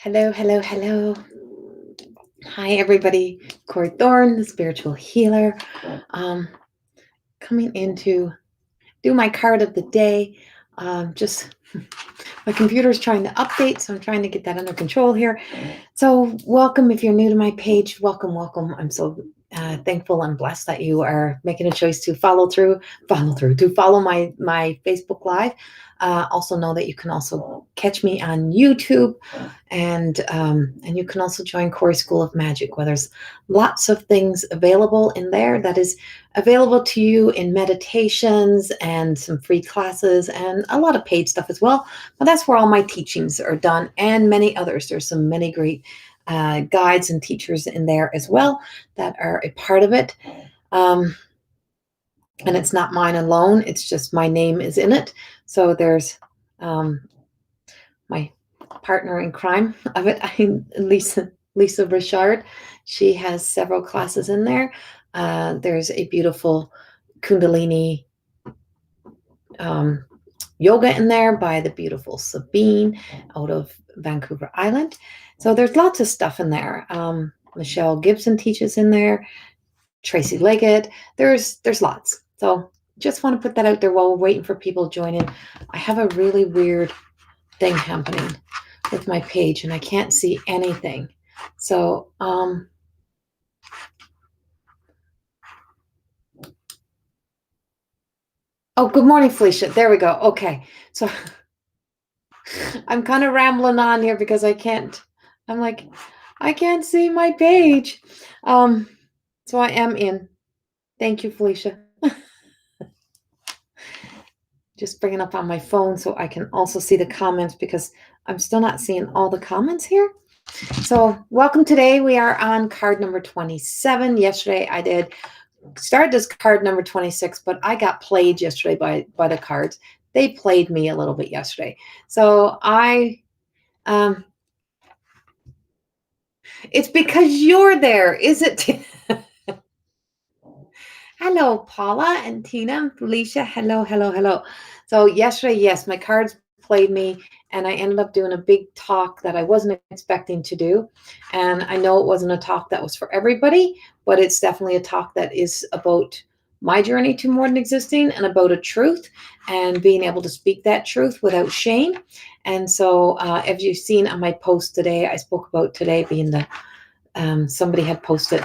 Hello, hello, hello. Hi, everybody. Corey Thorne, the spiritual healer, coming in to do my card of the day. Just my computer's trying to update, so I'm trying to get that under control here. So, welcome if you're new to my page. Welcome, welcome. I'm so thankful and blessed that you are making a choice to follow my Facebook Live. Also know that you can also catch me on YouTube, and you can also join Corey School of Magic, where there's lots of things available in there that is available to you in meditations and some free classes and a lot of paid stuff as well. But that's where all my teachings are done, and many others. There's some many great guides and teachers in there as well that are a part of it. And it's not mine alone. It's just my name is in it. So there's my partner in crime of it, Lisa Richard. She has several classes in there. There's a beautiful Kundalini yoga in there by the beautiful Sabine out of Vancouver Island. So there's lots of stuff in there. Michelle Gibson teaches in there. Tracy Leggett. There's lots. So just want to put that out there while we're waiting for people to join in. I have a really weird thing happening with my page, and I can't see anything. So oh, good morning, Felicia. There we go. Okay. So I'm kind of rambling on here because I can't see my page. So I am in. Thank you, Felicia. Just bringing up on my phone so I can also see the comments, because I'm still not seeing all the comments here. So welcome. Today we are on card number 27. Yesterday I started this card number 26, but I got played yesterday by the cards. They played me a little bit yesterday. So it's because you're there, is it? Hello, Paula and Tina and Felicia. Hello, hello, hello. So yesterday, yes, my cards played me, and I ended up doing a big talk that I wasn't expecting to do. And I know it wasn't a talk that was for everybody, but it's definitely a talk that is about my journey to more than existing, and about a truth, and being able to speak that truth without shame. And so as you've seen on my post today, I spoke about today being the somebody had posted,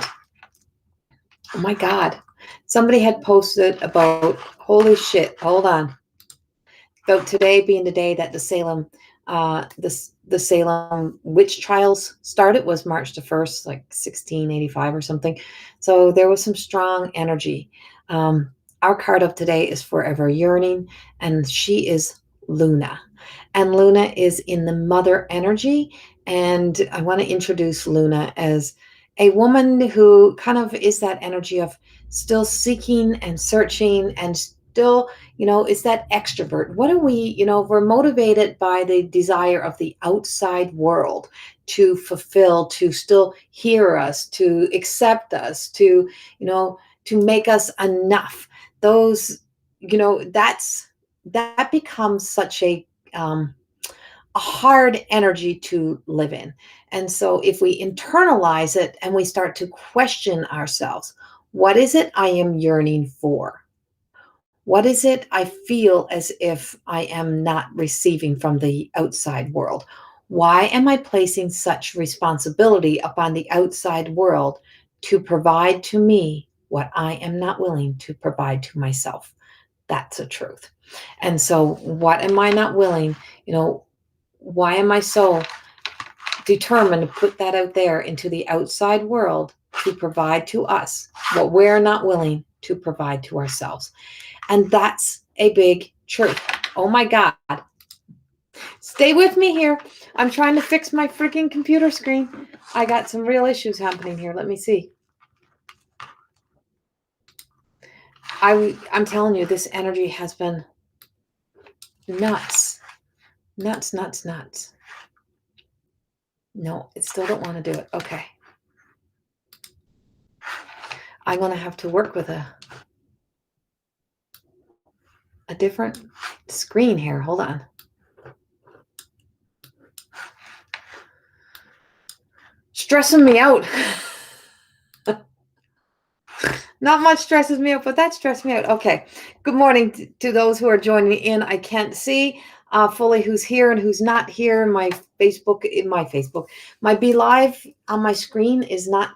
oh my God, somebody had posted about, holy shit, hold on, about today being the day that the Salem the Salem witch trials started. Was March the 1st, like 1685 or something. So there was some strong energy. Our card of today is Forever Yearning, and she is Luna. And Luna is in the mother energy. And I want to introduce Luna as a woman who kind of is that energy of still seeking and searching, and still, is that extrovert. What are we, we're motivated by the desire of the outside world to fulfill, to still hear us, to accept us, to make us enough. Those, that becomes such a hard energy to live in. And so if we internalize it and we start to question ourselves, what is it I am yearning for? What is it I feel as if I am not receiving from the outside world? Why am I placing such responsibility upon the outside world to provide to me what I am not willing to provide to myself? That's a truth. And so what am I not willing, why am I so determined to put that out there into the outside world to provide to us what we're not willing to provide to ourselves? And that's a big truth. Oh my God. Stay with me here. I'm trying to fix my freaking computer screen. I got some real issues happening here. Let me see. I'm telling you, this energy has been nuts. Nuts, nuts, nuts. No, it still don't want to do it. Okay. I'm going to have to work with a different screen here. Hold on. stressing me out. Not much stresses me out, but that stressed me out. Okay. Good morning to those who are joining in. I can't see fully who's here and who's not here. My Be Live on my screen is not,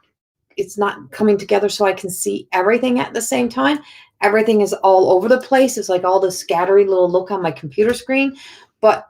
it's not coming together so I can see everything at the same time. Everything is all over the place. It's like all the scattery little look on my computer screen, but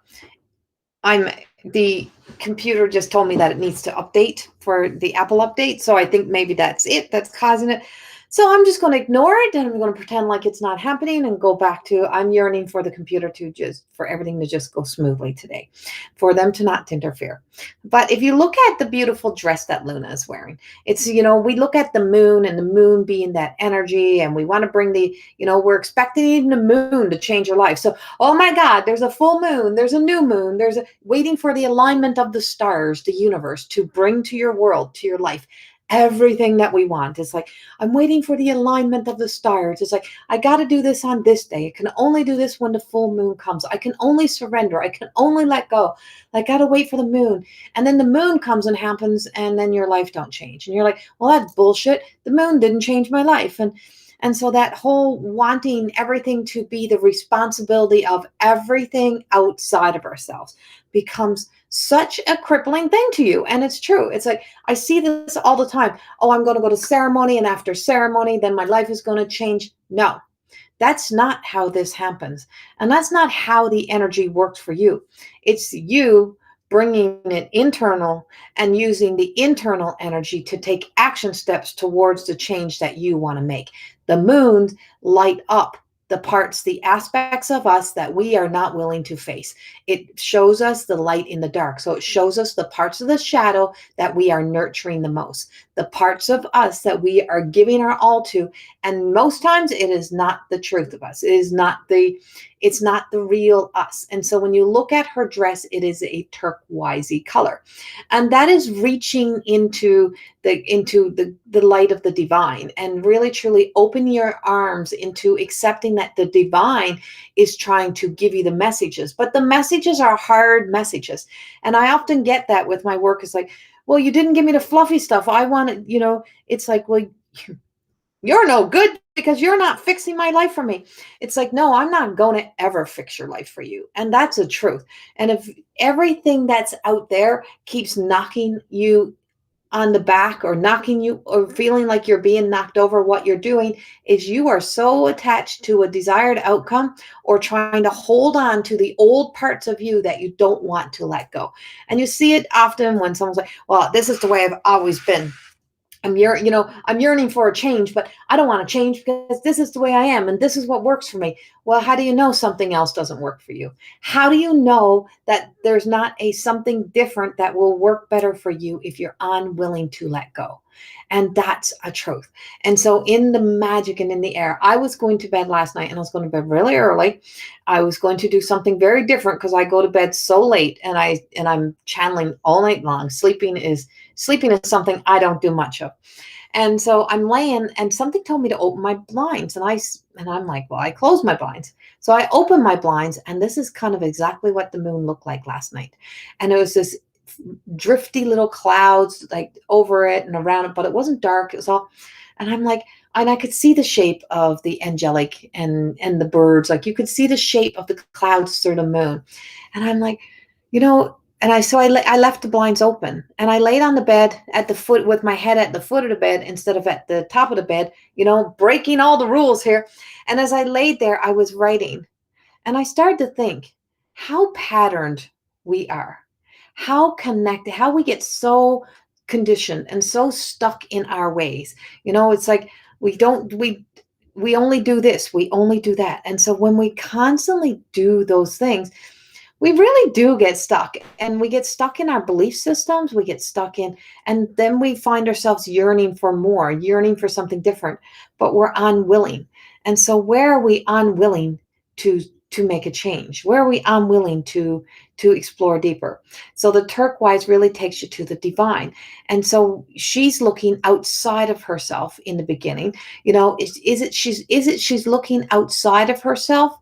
the computer just told me that it needs to update for the Apple update. So I think maybe that's it that's causing it. So I'm just going to ignore it and I'm going to pretend like it's not happening and go back to, I'm yearning for the computer to just, for everything to just go smoothly today, for them to not interfere. But if you look at the beautiful dress that Luna is wearing, it's, we look at the moon and the moon being that energy, and we want to bring we're expecting the moon to change your life. So, oh my God, there's a full moon, there's a new moon, waiting for the alignment of the stars, the universe, to bring to your world, to your life, everything that we want. It's like, I'm waiting for the alignment of the stars. It's like, I got to do this on this day. I can only do this when the full moon comes. I can only surrender. I can only let go. I got to wait for the moon. And then the moon comes and happens, and then your life don't change. And you're like, well, that's bullshit. The moon didn't change my life. And so that whole wanting everything to be the responsibility of everything outside of ourselves becomes such a crippling thing to you. And it's true. It's like, I see this all the time. Oh, I'm going to go to ceremony, and after ceremony, then my life is going to change. No, that's not how this happens. And that's not how the energy works for you. It's you bringing it internal and using the internal energy to take action steps towards the change that you want to make. The moons light up the parts, the aspects of us that we are not willing to face. It shows us the light in the dark. So it shows us the parts of the shadow that we are nurturing the most, the parts of us that we are giving our all to. And most times it is not the truth of us. It's not the real us. And so when you look at her dress, it is a turquoisey color. And that is reaching into the light of the divine, and really truly open your arms into accepting that the divine is trying to give you the messages. But the messages are hard messages. And I often get that with my work. It's like, well, you didn't give me the fluffy stuff. I wanted, it's like, well, you're no good because you're not fixing my life for me. It's like, no, I'm not going to ever fix your life for you. And that's the truth. And if everything that's out there keeps knocking you on the back, or knocking you, or feeling like you're being knocked over, what you're doing is you are so attached to a desired outcome, or trying to hold on to the old parts of you that you don't want to let go. And you see it often when someone's like, well, this is the way I've always been. I'm yearning for a change, but I don't want to change because this is the way I am and this is what works for me. Well, how do you know something else doesn't work for you? How do you know that there's not something different that will work better for you if you're unwilling to let go? And that's a truth. And so in the magic and in the air, I was going to bed last night, and I was going to bed really early. I was going to do something very different because I go to bed so late, and I'm channeling all night long. Sleeping is something I don't do much of. And so I'm laying, and something told me to open my blinds, and I'm like, well, I closed my blinds. So I opened my blinds, and this is kind of exactly what the moon looked like last night. And it was this drifty little clouds like over it and around it, but it wasn't dark. It was all, and I'm like, and I could see the shape of the angelic and the birds. Like you could see the shape of the clouds through the moon. And I'm like, and I left the blinds open, and I laid on the bed at the foot, with my head at the foot of the bed instead of at the top of the bed, breaking all the rules here. And as I laid there, I was writing, and I started to think how patterned we are, how connected, how we get so conditioned and so stuck in our ways. It's like we only do this, we only do that. And so when we constantly do those things, we really do get stuck, and we get stuck in our belief systems. We get stuck in, and then we find ourselves yearning for more, yearning for something different, but we're unwilling. And so where are we unwilling to make a change? Where are we unwilling to explore deeper? So the turquoise really takes you to the divine. And so she's looking outside of herself in the beginning. Is it she's looking outside of herself,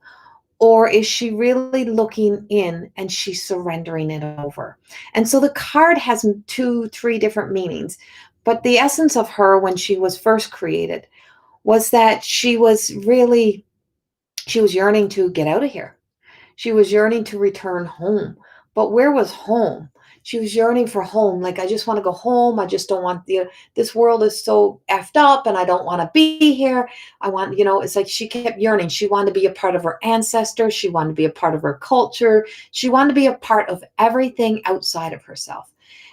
Or is she really looking in and she's surrendering it over? And so the card has two, three different meanings. But the essence of her when she was first created was that she was yearning to get out of here. She was yearning to return home. But where was home? She was yearning for home. Like, I just want to go home. I just don't want this world is so effed up and I don't want to be here. I want, it's like she kept yearning. She wanted to be a part of her ancestors. She wanted to be a part of her culture. She wanted to be a part of everything outside of herself.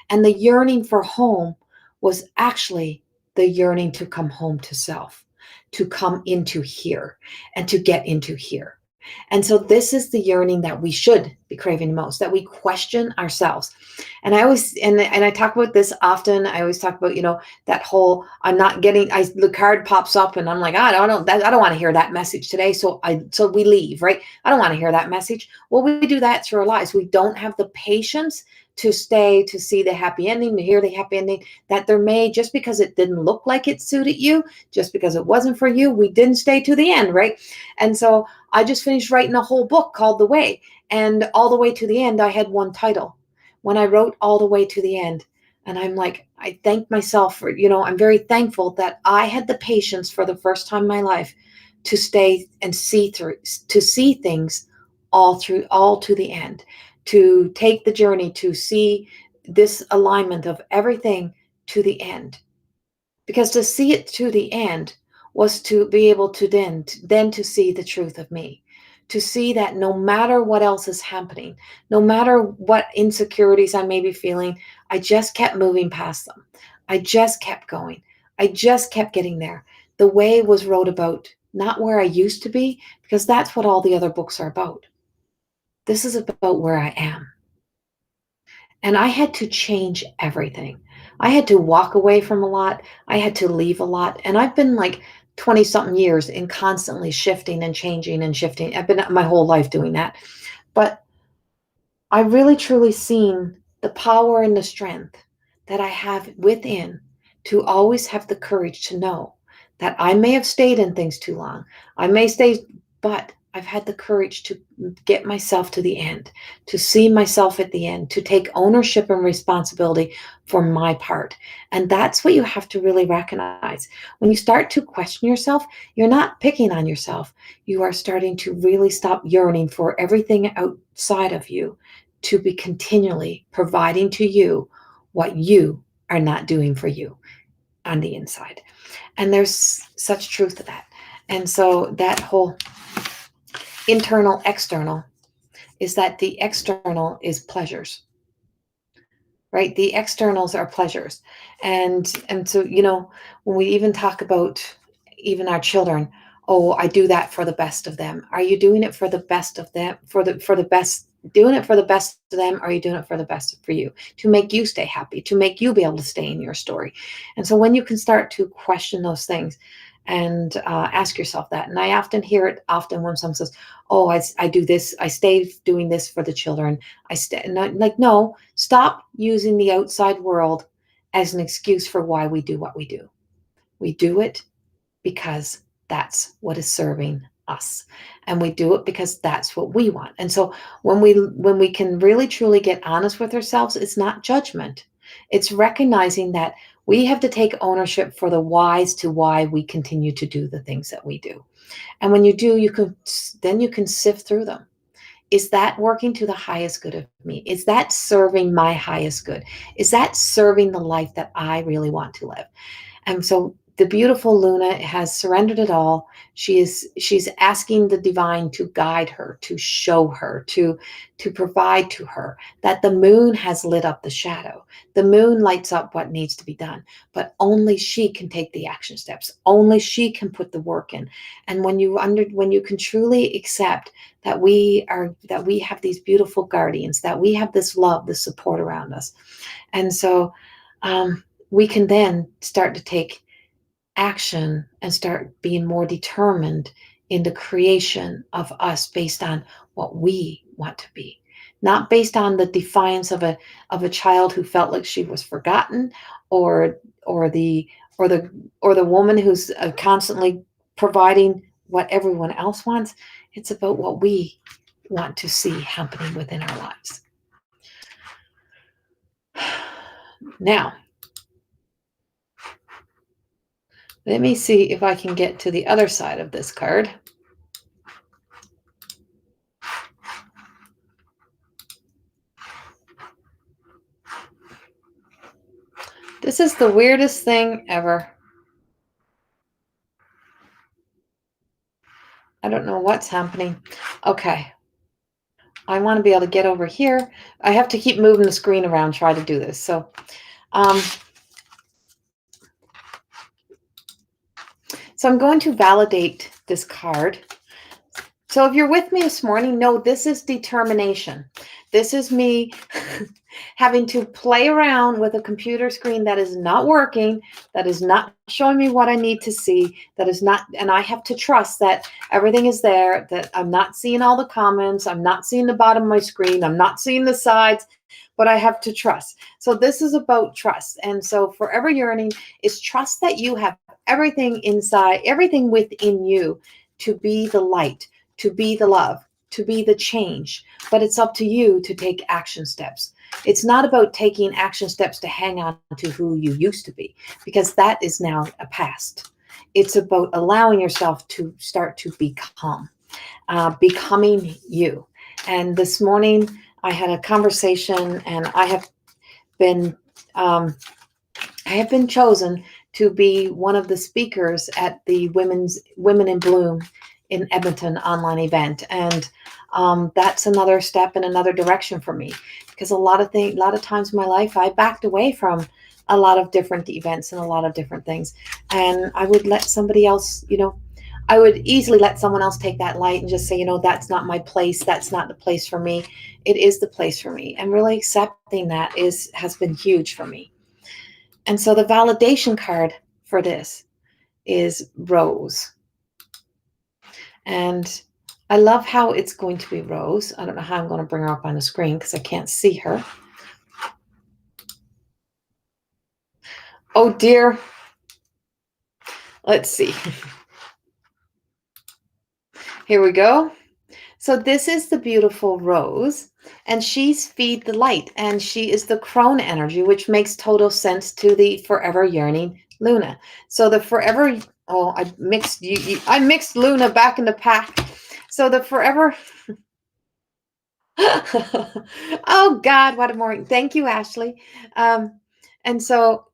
And the yearning for home was actually the yearning to come home to self, to come into here and to get into here. And so this is the yearning that we should be craving most, that we question ourselves. And I always, and I talk about this often. I always talk about, that whole, I'm not getting, the card pops up and I'm like, I don't want to hear that message today. So we leave, right? I don't want to hear that message. Well, we do that through our lives. We don't have the patience to stay, to see the happy ending, to hear the happy ending, that there may, just because it didn't look like it suited you, just because it wasn't for you, we didn't stay to the end, right? And so I just finished writing a whole book called The Way. And all the way to the end, I had one title. When I wrote all the way to the end, and I'm like, I thank myself for, I'm very thankful that I had the patience for the first time in my life to stay and to see things all to the end, to take the journey, to see this alignment of everything to the end. Because to see it to the end was to be able to then to see the truth of me, to see that no matter what else is happening, no matter what insecurities I may be feeling, I just kept moving past them. I just kept going. I just kept getting there. The Way was wrote about not where I used to be, because that's what all the other books are about. This is about where I am. And I had to change everything. I had to walk away from a lot. I had to leave a lot. And I've been like 20 something years in constantly shifting and changing and shifting. I've been my whole life doing that. But I really truly seen the power and the strength that I have within to always have the courage to know that I may have stayed in things too long. I may stay, but I've had the courage to get myself to the end, to see myself at the end, to take ownership and responsibility for my part. And that's what you have to really recognize. When you start to question yourself, you're not picking on yourself. You are starting to really stop yearning for everything outside of you to be continually providing to you what you are not doing for you on the inside. And there's such truth to that. And so that whole internal, external is that the external is pleasures, right? The externals are pleasures. And so, when we even talk about even our children, oh, I do that for the best of them. Are you doing it for the best of them, for the best, doing it for the best of them? Or are you doing it for the best for you, to make you stay happy, to make you be able to stay in your story? And so when you can start to question those things and ask yourself that, and I often hear it when someone says, oh, I do this, I stay doing this for the children, I stay, like, no, stop using the outside world as an excuse for why we do what we do. We do it because that's what is serving us, and we do it because that's what we want. And so when we can really truly get honest with ourselves, it's not judgment, it's recognizing that we have to take ownership for the whys to why we continue to do the things that we do. And when you do, you can sift through them. Is that working to the highest good of me? Is that serving my highest good? Is that serving the life that I really want to live? And so the beautiful Luna has surrendered it all. She's asking the divine to guide her, to show her, to provide to her, that the moon has lit up the shadow. The moon lights up what needs to be done, but only she can take the action steps. Only she can put the work in. And when you can truly accept that we have these beautiful guardians, that we have this love, this support around us. And so we can then start to take action and start being more determined in the creation of us based on what we want to be, not based on the defiance of a child who felt like she was forgotten, or the woman who's constantly providing what everyone else wants. It's about what we want to see happening within our lives. Now, let me see if I can get to the other side of this card. This is the weirdest thing ever. I don't know what's happening. Okay. I want to be able to get over here. I have to keep moving the screen around, try to do this. So, so I'm going to validate this card. So if you're with me this morning, no, this is determination. This is me having to play around with a computer screen that is not working, that is not showing me what I need to see, that is not, and I have to trust that everything is there, that I'm not seeing all the comments, I'm not seeing the bottom of my screen, I'm not seeing the sides, but I have to trust. So this is about trust. And so Forever Yearning is trust that you have everything inside, everything within you to be the light, to be the love, to be the change, but it's up to you to take action steps. It's not about taking action steps to hang on to who you used to be, because that is now a past. It's about allowing yourself to start to become, becoming you. And this morning I had a conversation, and I have been chosen to be one of the speakers at the Women in Bloom in Edmonton online event. And that's another step in another direction for me, because a lot of times in my life, I backed away from a lot of different events and a lot of different things. And I would let somebody else, I would easily let someone else take that light and just say, that's not my place. That's not the place for me. It is the place for me. And really accepting that has been huge for me. And so the validation card for this is Rose. And I love how it's going to be Rose. I don't know how I'm going to bring her up on the screen because I can't see her. Oh dear. Let's see. Here we go. So this is the beautiful Rose, and she's Feed the Light, and she is the crone energy, which makes total sense to the Forever Yearning Luna. So the Forever, I mixed Luna back in the pack. So the Forever, oh God, what a morning. Thank you, Ashley. And so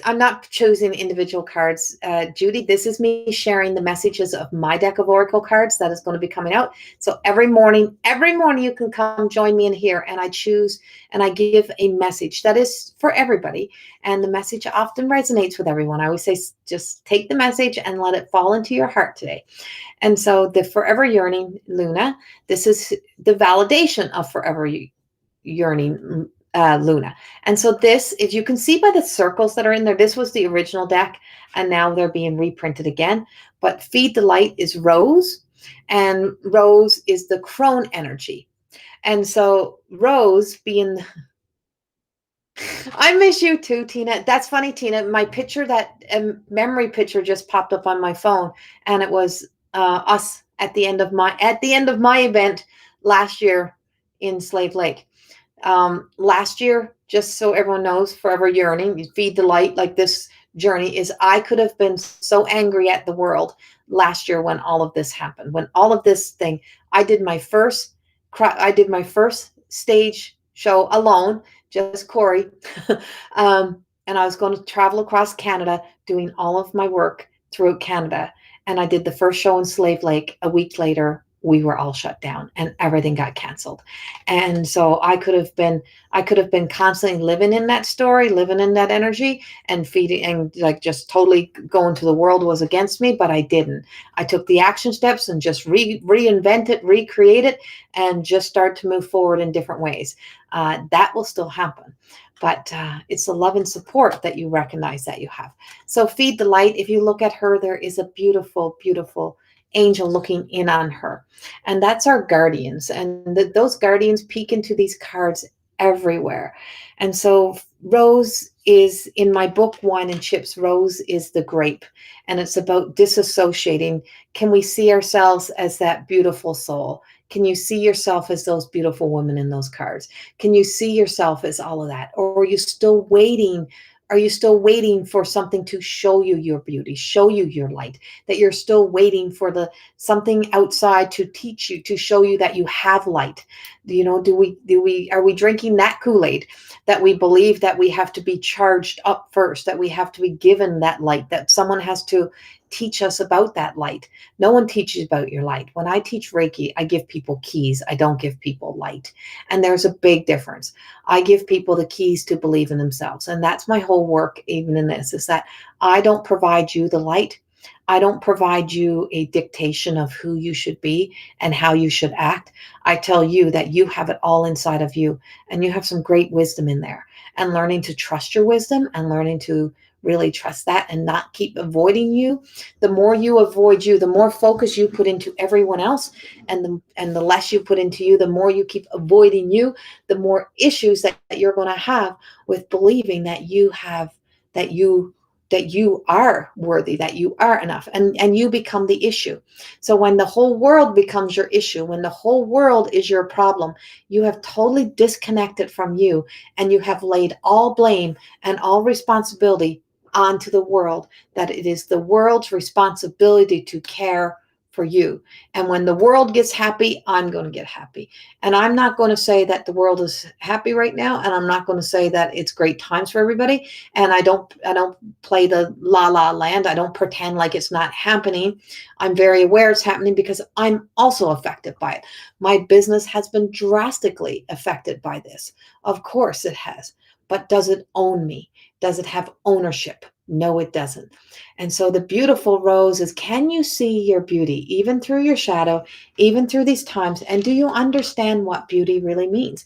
I'm not choosing individual cards, Judy. This is me sharing the messages of my deck of Oracle cards that is going to be coming out. So every morning you can come join me in here, and I choose and I give a message that is for everybody. And the message often resonates with everyone. I always say, just take the message and let it fall into your heart today. And so the Forever Yearning Luna, this is the validation of Forever Yearning Luna. And so this, if you can see by the circles that are in there, this was the original deck, and now they're being reprinted again. But Feed the Light is Rose, and Rose is the crone energy. And so Rose being, I miss you too, Tina. That's funny, Tina. My picture, that memory picture just popped up on my phone, and it was us at the end of my event last year in Slave Lake. Last year, just so everyone knows, Forever Yearning, you Feed the Light, like this journey is, I could have been so angry at the world last year when all of this happened, when all of this thing, I did my first stage show alone, just Corey. And I was going to travel across Canada doing all of my work throughout Canada. And I did the first show in Slave Lake. A week later, we were all shut down and everything got canceled. And so I could have been constantly living in that story, living in that energy, and feeding, and like just totally going to the world was against me, but I didn't. I took the action steps and just reinvent it, recreate it, and just start to move forward in different ways. That will still happen. But it's the love and support that you recognize that you have. So Feed the Light, if you look at her, there is a beautiful, beautiful angel looking in on her. And that's our guardians. And those guardians peek into these cards everywhere. And so Rose is in my book, Wine and Chips. Rose is the grape, and it's about disassociating. Can we see ourselves as that beautiful soul? Can you see yourself as those beautiful women in those cards? Can you see yourself as all of that? Or are you still waiting? Are you still waiting for something to show you your beauty, show you your light? That you're still waiting for the something outside to teach you, to show you that you have light? Are we drinking that Kool-Aid, that we believe that we have to be charged up first, that we have to be given that light, that someone has to teach us about that light? No one teaches about your light. When I teach Reiki, I give people keys. I don't give people light. And there's a big difference. I give people the keys to believe in themselves. And that's my whole work, even in this, is that I don't provide you the light. I don't provide you a dictation of who you should be and how you should act. I tell you that you have it all inside of you, and you have some great wisdom in there. And learning to trust your wisdom and learning to really trust that and not keep avoiding you. The more you avoid you, the more focus you put into everyone else, and the less you put into you, the more you keep avoiding you, the more issues that you're going to have with believing that you have, that you are worthy, that you are enough, and you become the issue. So when the whole world becomes your issue, when the whole world is your problem, you have totally disconnected from you, and you have laid all blame and all responsibility onto the world, that it is the world's responsibility to care for you. And when the world gets happy, I'm going to get happy. And I'm not going to say that the world is happy right now, and I'm not going to say that it's great times for everybody. And I don't play the la la land. I don't pretend like it's not happening. I'm very aware it's happening because I'm also affected by it. My business has been drastically affected by this. Of course it has. But does it own me? Does it have ownership? No, it doesn't. And so the beautiful, Rose, is, can you see your beauty even through your shadow, even through these times? And do you understand what beauty really means?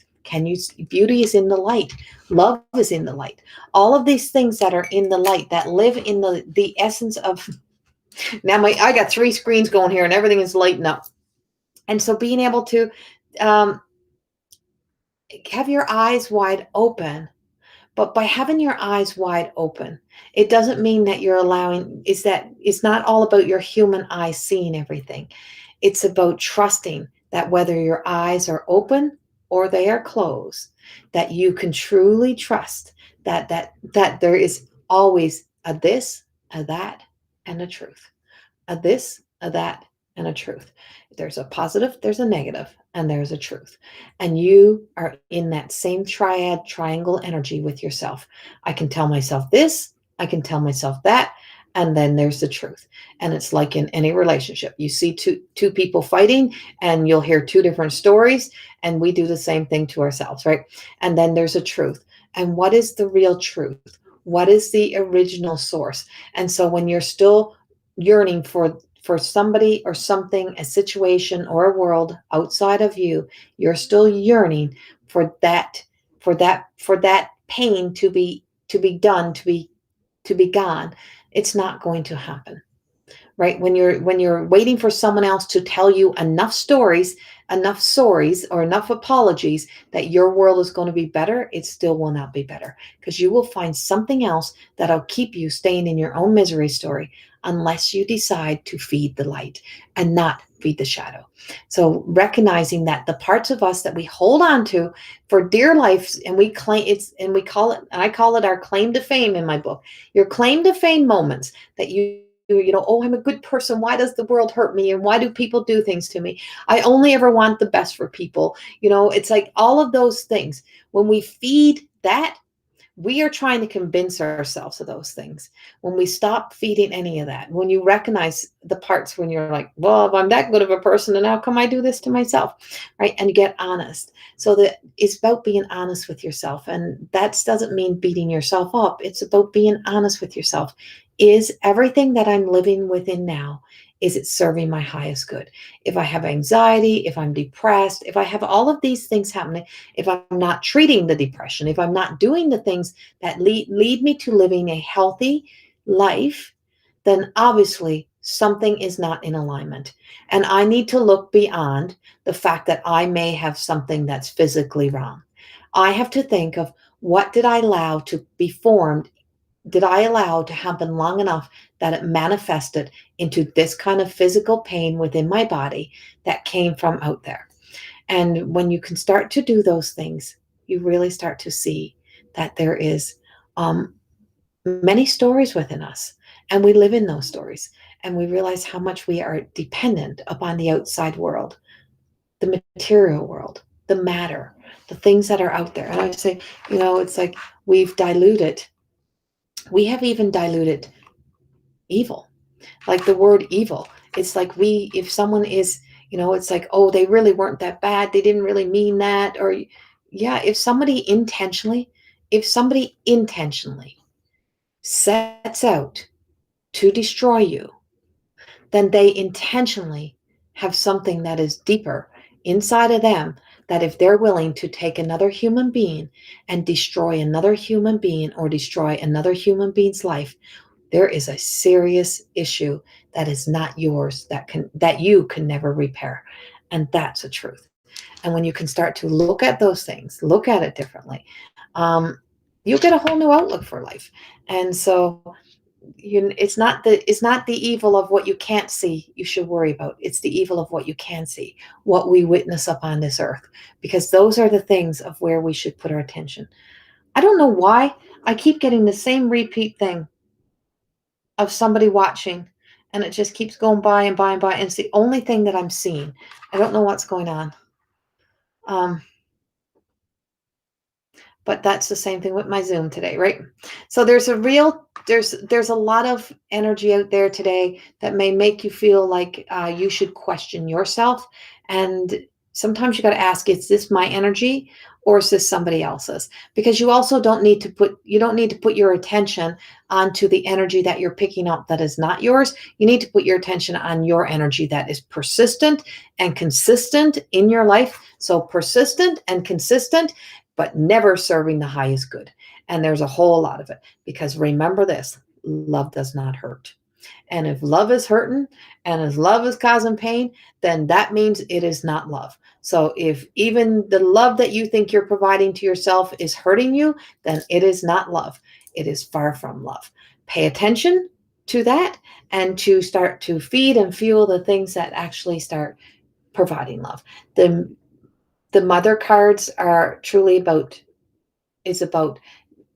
Beauty is in the light. Love is in the light. All of these things that are in the light, that live in the essence of, now I got 3 screens going here and everything is lighting up. And so being able to um, have your eyes wide open. But by having your eyes wide open, it doesn't mean that you're allowing, is that it's not all about your human eye seeing everything. It's about trusting that whether your eyes are open or they are closed, that you can truly trust that there is always a this, a that, and a truth. A this, a that, and a truth. There's a positive, there's a negative, and there's a truth. And you are in that same triad, triangle energy with yourself. I can tell myself this, I can tell myself that, and then there's the truth. And it's like in any relationship. You see two people fighting, and you'll hear 2 different stories, and we do the same thing to ourselves, right? And then there's a truth. And what is the real truth? What is the original source? And so when you're still yearning for somebody or something, a situation or a world outside of you, you're still yearning for that pain to be done, to be gone. It's not going to happen, right? When you're waiting for someone else to tell you enough stories, enough sorries, or enough apologies that your world is going to be better, it still will not be better, because you will find something else that'll keep you staying in your own misery story, unless you decide to feed the light and not feed the shadow. So recognizing that the parts of us that we hold on to for dear life, and we claim it's, and we call it, I call it our claim to fame in my book, your claim to fame moments, that oh, I'm a good person. Why does the world hurt me? And why do people do things to me? I only ever want the best for people. It's like all of those things. When we feed that, we are trying to convince ourselves of those things. When we stop feeding any of that, when you recognize the parts when you're like, well, if I'm that good of a person, then how come I do this to myself? Right? And you get honest. So that it's about being honest with yourself. And that doesn't mean beating yourself up. It's about being honest with yourself. Is everything that I'm living within now, is it serving my highest good? If I have anxiety, if I'm depressed, if I have all of these things happening, if I'm not treating the depression, if I'm not doing the things that lead me to living a healthy life, then obviously something is not in alignment. And I need to look beyond the fact that I may have something that's physically wrong. I have to think of, what did I allow to be formed, did I allow to happen long enough that it manifested into this kind of physical pain within my body that came from out there? And when you can start to do those things, you really start to see that there is um, many stories within us, and we live in those stories, and we realize how much we are dependent upon the outside world, the material world, the matter, the things that are out there. And I say, it's like we've diluted, we have even diluted evil, like the word evil. It's like, if someone is, it's like, oh, they really weren't that bad, they didn't really mean that. Or yeah, if somebody intentionally sets out to destroy you, then they intentionally have something that is deeper inside of them, that if they're willing to take another human being and destroy another human being, or destroy another human being's life, there is a serious issue that is not yours, that you can never repair. And that's a truth. And when you can start to look at those things, look at it differently, um, you'll get a whole new outlook for life. And so, it's not the evil of what you can't see you should worry about. It's the evil of what you can see, what we witness upon this earth, because those are the things of where we should put our attention. I don't know why I keep getting the same repeat thing of somebody watching, and it just keeps going by and by and by, and it's the only thing that I'm seeing. I don't know what's going on. um but that's the same thing with my Zoom today, right? So there's a lot of energy out there today that may make you feel like you should question yourself. And sometimes you got to ask, is this my energy, or is this somebody else's? Because you don't need to put your attention onto the energy that you're picking up that is not yours. You need to put your attention on your energy that is persistent and consistent in your life. So persistent and consistent, but never serving the highest good. And there's a whole lot of it, because remember this: love does not hurt. And if love is hurting, and if love is causing pain, then that means it is not love. So if even the love that you think you're providing to yourself is hurting you, then it is not love. It is far from love. Pay attention to that, and to start to feed and fuel the things that actually start providing love. The mother cards are truly about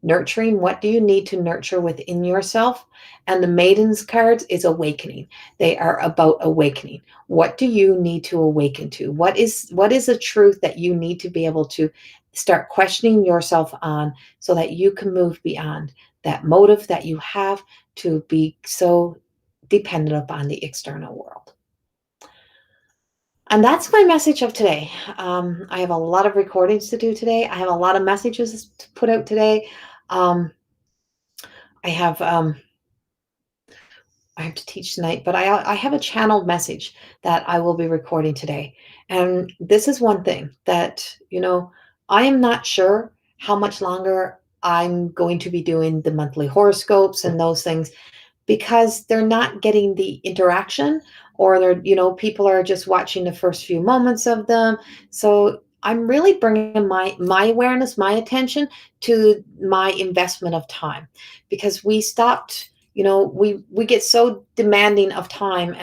nurturing. What do you need to nurture within yourself? And the maidens cards is awakening. They are about awakening. What do you need to awaken to? What is the truth that you need to be able to start questioning yourself on, so that you can move beyond that motive that you have to be so dependent upon the external world? And that's my message of today. I have a lot of recordings to do today. I have a lot of messages to put out today. Um, I have I have to teach tonight, but I have a channeled message that I will be recording today. And this is one thing that, I am not sure how much longer I'm going to be doing the monthly horoscopes and those things, because they're not getting the interaction, or people are just watching the first few moments of them. So I'm really bringing my awareness, my attention to my investment of time, because we get so demanding of time,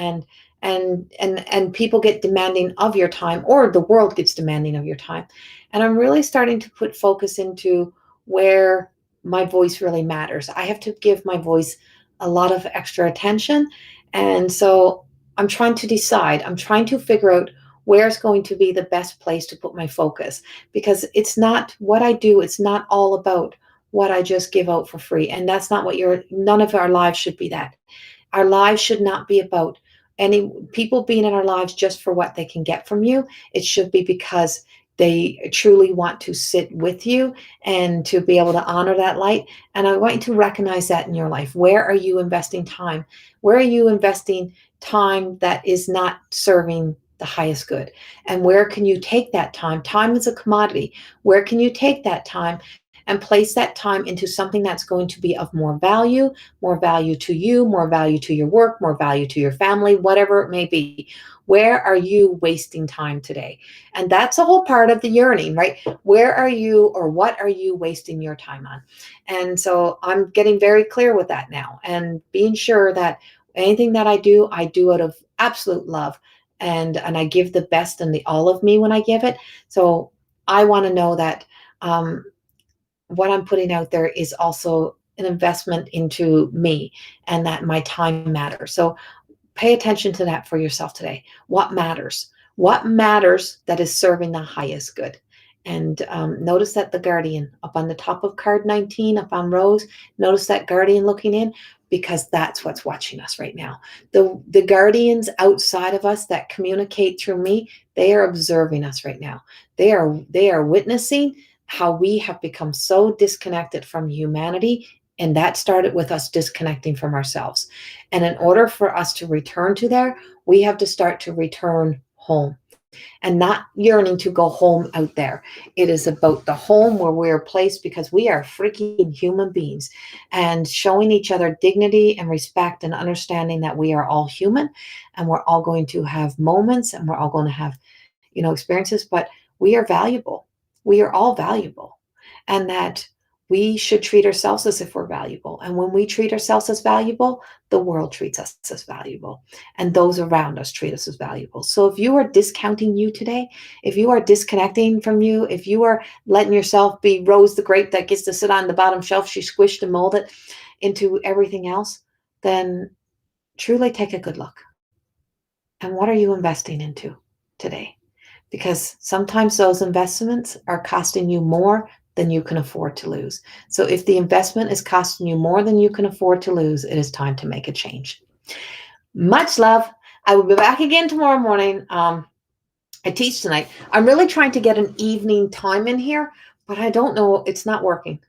and people get demanding of your time, or the world gets demanding of your time. And I'm really starting to put focus into where my voice really matters. I have to give my voice a lot of extra attention. And so I'm trying to figure out where's going to be the best place to put my focus, because it's not what I do. It's not all about what I just give out for free. And that's not none of our lives should be that. Our lives should not be about any people being in our lives just for what they can get from you. It should be because they truly want to sit with you and to be able to honor that light. And I want you to recognize that in your life. Where are you investing time? Where are you investing time that is not serving the highest good? And where can you take that time? Time is a commodity. Where can you take that time and place that time into something that's going to be of more value to you, more value to your work, more value to your family, whatever it may be. Where are you wasting time today? And that's a whole part of the yearning, right? Where are you, or what are you wasting your time on? And so I'm getting very clear with that now, and being sure that anything that I do out of absolute love, and I give the best and the all of me when I give it. So I want to know that um, what I'm putting out there is also an investment into me, and that my time matters. So pay attention to that for yourself today. What matters? What matters that is serving the highest good? And notice that the guardian up on the top of card 19, up on Rose, notice that guardian looking in, because that's what's watching us right now. The guardians outside of us that communicate through me, they are observing us right now. They are witnessing how we have become so disconnected from humanity, and that started with us disconnecting from ourselves. And in order for us to return to there, we have to start to return home, and not yearning to go home out there. It is about the home where we're placed, because we are freaking human beings, and showing each other dignity and respect, and understanding that we are all human, and we're all going to have moments, and we're all going to have, experiences, but we are valuable. We are all valuable. And that we should treat ourselves as if we're valuable. And when we treat ourselves as valuable, the world treats us as valuable. And those around us treat us as valuable. So if you are discounting you today, if you are disconnecting from you, if you are letting yourself be Rose the grape that gets to sit on the bottom shelf, she squished and molded into everything else, then truly take a good look. And what are you investing into today? Because sometimes those investments are costing you more than you can afford to lose. So if the investment is costing you more than you can afford to lose, it is time to make a change. Much love. I will be back again tomorrow morning. I teach tonight. I'm really trying to get an evening time in here, but I don't know. It's not working.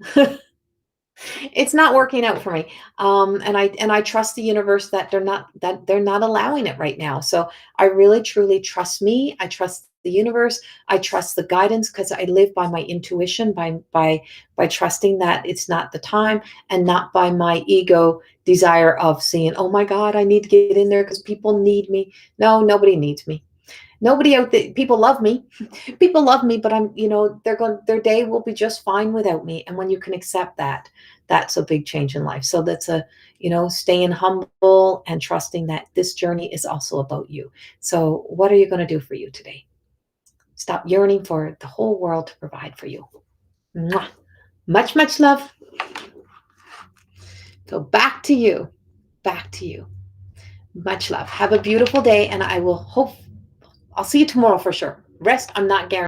It's not working out for me. And I trust the universe that they're not allowing it right now. So I really truly trust me. I trust the universe. I trust the guidance, because I live by my intuition, by trusting that it's not the time, and not by my ego desire of saying, oh my God, I need to get in there because people need me. No, nobody needs me. Nobody out there. People love me. People love me, but their day will be just fine without me. And when you can accept that, that's a big change in life. So that's staying humble and trusting that this journey is also about you. So what are you going to do for you today? Stop yearning for the whole world to provide for you. Mwah. Much, much love. So back to you. Back to you. Much love. Have a beautiful day, and I'll see you tomorrow for sure. Rest, I'm not guaranteed.